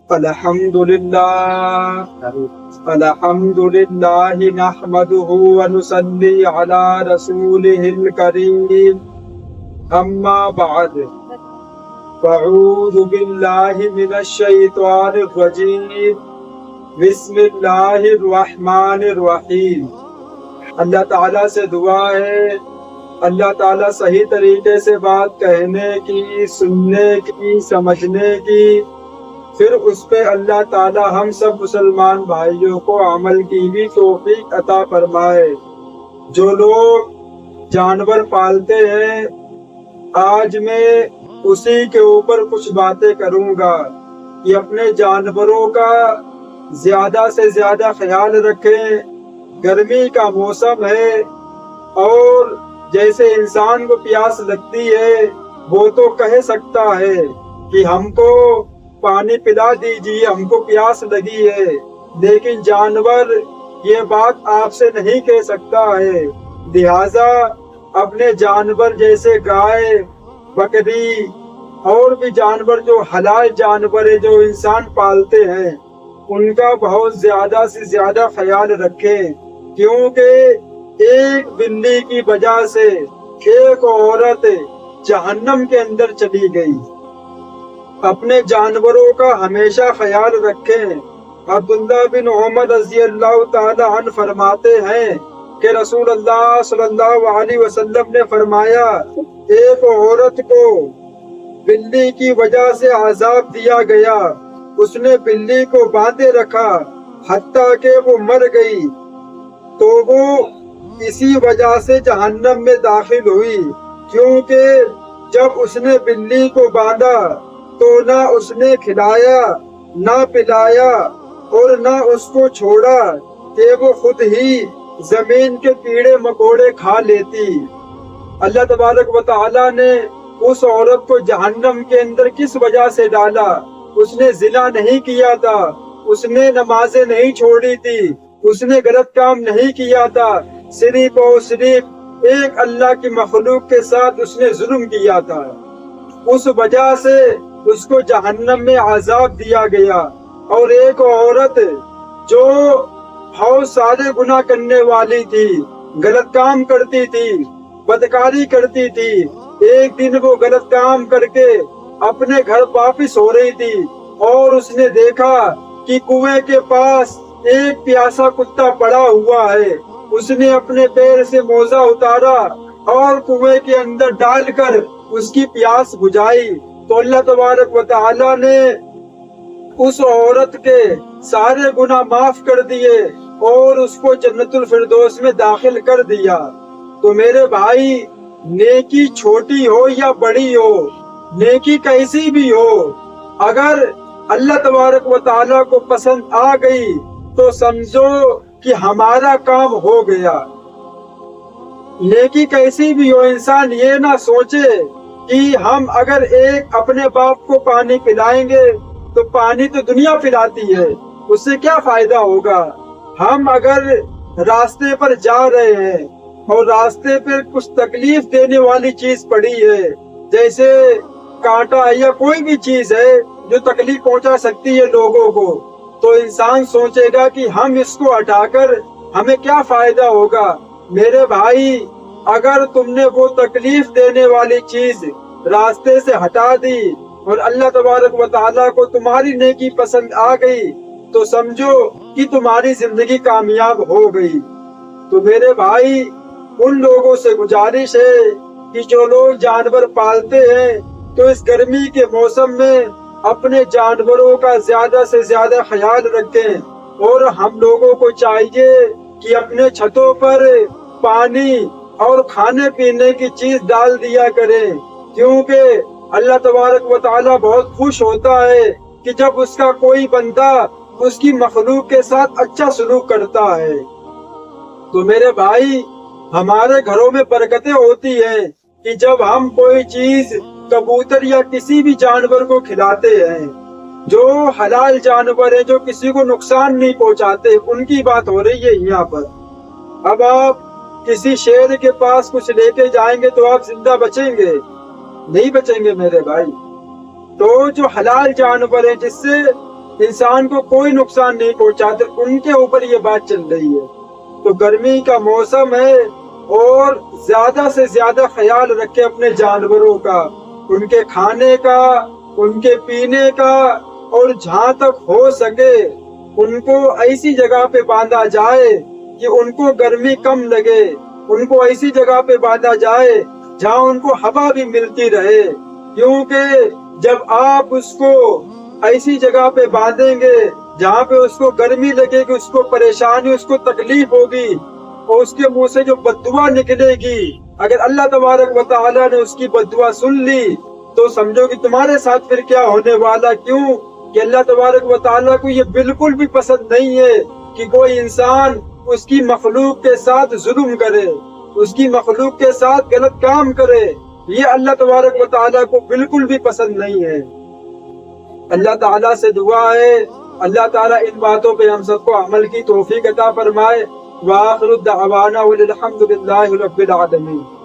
الحمد للہ نحمده ونصلی علی رسولہ الکریم اما بعد فاعوذ باللہ من الشیطان الرجیم بسم اللہ الرحمن الرحیم۔ اللہ تعالیٰ سے دعا ہے اللہ تعالیٰ صحیح طریقے سے بات کہنے کی، سننے کی، سمجھنے کی، پھر اس پہ اللہ تعالیٰ ہم سب مسلمان بھائیوں کو عمل کی بھی توفیق عطا فرمائے۔ جو لوگ جانور پالتے ہیں، آج میں اسی کے اوپر کچھ باتیں کروں گا کہ اپنے جانوروں کا زیادہ سے زیادہ خیال رکھیں۔ گرمی کا موسم ہے اور جیسے انسان کو پیاس لگتی ہے وہ تو کہہ سکتا ہے کہ ہم کو پانی پلا دیجیے، ہم کو پیاس لگی ہے، لیکن جانور یہ بات آپ سے نہیں کہہ سکتا ہے۔ لہذا اپنے جانور جیسے گائے، بکری اور بھی جانور جو حلال جانور ہے جو انسان پالتے ہیں، ان کا بہت زیادہ سے زیادہ خیال رکھیں، کیونکہ ایک بلی کی وجہ سے ایک عورت جہنم کے اندر چلی گئی۔ اپنے جانوروں کا ہمیشہ خیال رکھیں۔ عبداللہ بن عمر رضی اللہ تعالی عنہ فرماتے ہیں کہ رسول اللہ صلی اللہ علیہ وسلم نے فرمایا، ایک عورت کو بلی کی وجہ سے عذاب دیا گیا، اس نے بلی کو باندھے رکھا حتیٰ کہ وہ مر گئی، تو وہ اسی وجہ سے جہنم میں داخل ہوئی، کیونکہ جب اس نے بلی کو باندھا تو نہ اس نے کھلایا، نہ پلایا اور نہ اس کو چھوڑا کہ وہ خود ہی زمین کے کیڑے مکوڑے کھا لیتی۔ اللہ تبارک و تعالی نے اس عورت کو جہنم کے اندر کس وجہ سے ڈالا؟ اس نے زنا نہیں کیا تھا، اس نے نمازیں نہیں چھوڑی تھی، اس نے غلط کام نہیں کیا تھا، صرف اور صرف ایک اللہ کی مخلوق کے ساتھ اس نے ظلم کیا تھا۔ اس وجہ سے اس کو جہنم میں عذاب دیا گیا۔ اور ایک عورت جو بہت سارے گناہ کرنے والی تھی، غلط کام کرتی تھی، بدکاری کرتی تھی، ایک دن وہ غلط کام کر کے اپنے گھر واپس ہو رہی تھی اور اس نے دیکھا کہ کنویں کے پاس ایک پیاسا کتا پڑا ہوا ہے۔ اس نے اپنے پیر سے موزہ اتارا اور کنویں کے اندر ڈال کر اس کی پیاس بجھائی، تو اللہ تبارک و تعالی نے اس عورت کے سارے گناہ معاف کر دیے اور اس کو جنت الفردوس میں داخل کر دیا۔ تو میرے بھائی، نیکی چھوٹی ہو یا بڑی ہو، نیکی کیسی بھی ہو، اگر اللہ تبارک و تعالی کو پسند آ گئی تو سمجھو کہ ہمارا کام ہو گیا۔ نیکی کیسی بھی ہو، انسان یہ نہ سوچے کہ ہم اگر ایک اپنے باپ کو پانی پلائیں گے تو پانی تو دنیا پلاتی ہے، اس سے کیا فائدہ ہوگا؟ ہم اگر راستے پر جا رہے ہیں اور راستے پر کچھ تکلیف دینے والی چیز پڑی ہے، جیسے کانٹا یا کوئی بھی چیز ہے جو تکلیف پہنچا سکتی ہے لوگوں کو، تو انسان سوچے گا کہ ہم اس کو ہٹا کر ہمیں کیا فائدہ ہوگا۔ میرے بھائی، اگر تم نے وہ تکلیف دینے والی چیز راستے سے ہٹا دی اور اللہ تبارک و تعالیٰ کو تمہاری نیکی پسند آ گئی تو سمجھو کہ تمہاری زندگی کامیاب ہو گئی۔ تو میرے بھائی، ان لوگوں سے گزارش ہے کہ جو لوگ جانور پالتے ہیں تو اس گرمی کے موسم میں اپنے جانوروں کا زیادہ سے زیادہ خیال رکھیں، اور ہم لوگوں کو چاہیے کہ اپنے چھتوں پر پانی اور کھانے پینے کی چیز ڈال دیا کریں، کیونکہ اللہ تبارک و تعالیٰ بہت خوش ہوتا ہے کہ جب اس کا کوئی بندہ اس کی مخلوق کے ساتھ اچھا سلوک کرتا ہے۔ تو میرے بھائی، ہمارے گھروں میں برکتیں ہوتی ہیں کہ جب ہم کوئی چیز کبوتر یا کسی بھی جانور کو کھلاتے ہیں، جو حلال جانور ہیں، جو کسی کو نقصان نہیں پہنچاتے، ان کی بات ہو رہی ہے یہاں پر۔ اب آپ کسی شیر کے پاس کچھ لے کے جائیں گے تو آپ زندہ بچیں گے؟ نہیں بچیں گے میرے بھائی۔ تو جو حلال جانور ہیں، جس سے انسان کو کوئی نقصان نہیں پہنچاتے، ان کے اوپر یہ بات چل رہی ہے۔ تو گرمی کا موسم ہے اور زیادہ سے زیادہ خیال رکھے اپنے جانوروں کا، ان کے کھانے کا، ان کے پینے کا، اور جہاں تک ہو سکے ان کو ایسی جگہ پہ باندھا جائے کہ ان کو گرمی کم لگے، ان کو ایسی جگہ پہ باندھا جائے جہاں ان کو ہوا بھی ملتی رہے، کیونکہ جب آپ اس کو ایسی جگہ پہ باندھیں گے جہاں پہ اس کو گرمی لگے گی، اس کو پریشانی، اس کو تکلیف ہوگی، اور اس کے منہ سے جو بددعا نکلے گی، اگر اللہ تبارک و تعالیٰ نے اس کی بددعا سن لی تو سمجھو کہ تمہارے ساتھ پھر کیا ہونے والا۔ کیوں کہ اللہ تبارک و تعالیٰ کو یہ بالکل بھی پسند نہیں ہے کہ کوئی انسان اس کی مخلوق کے ساتھ ظلم کرے، اس کی مخلوق کے ساتھ غلط کام کرے، یہ اللہ تبارک و تعالیٰ کو بالکل بھی پسند نہیں ہے۔ اللہ تعالیٰ سے دعا ہے اللہ تعالیٰ ان باتوں پہ ہم سب کو عمل کی توفیق عطا فرمائے۔ وآخر الدعوانا والحمد للہ رب العالمین۔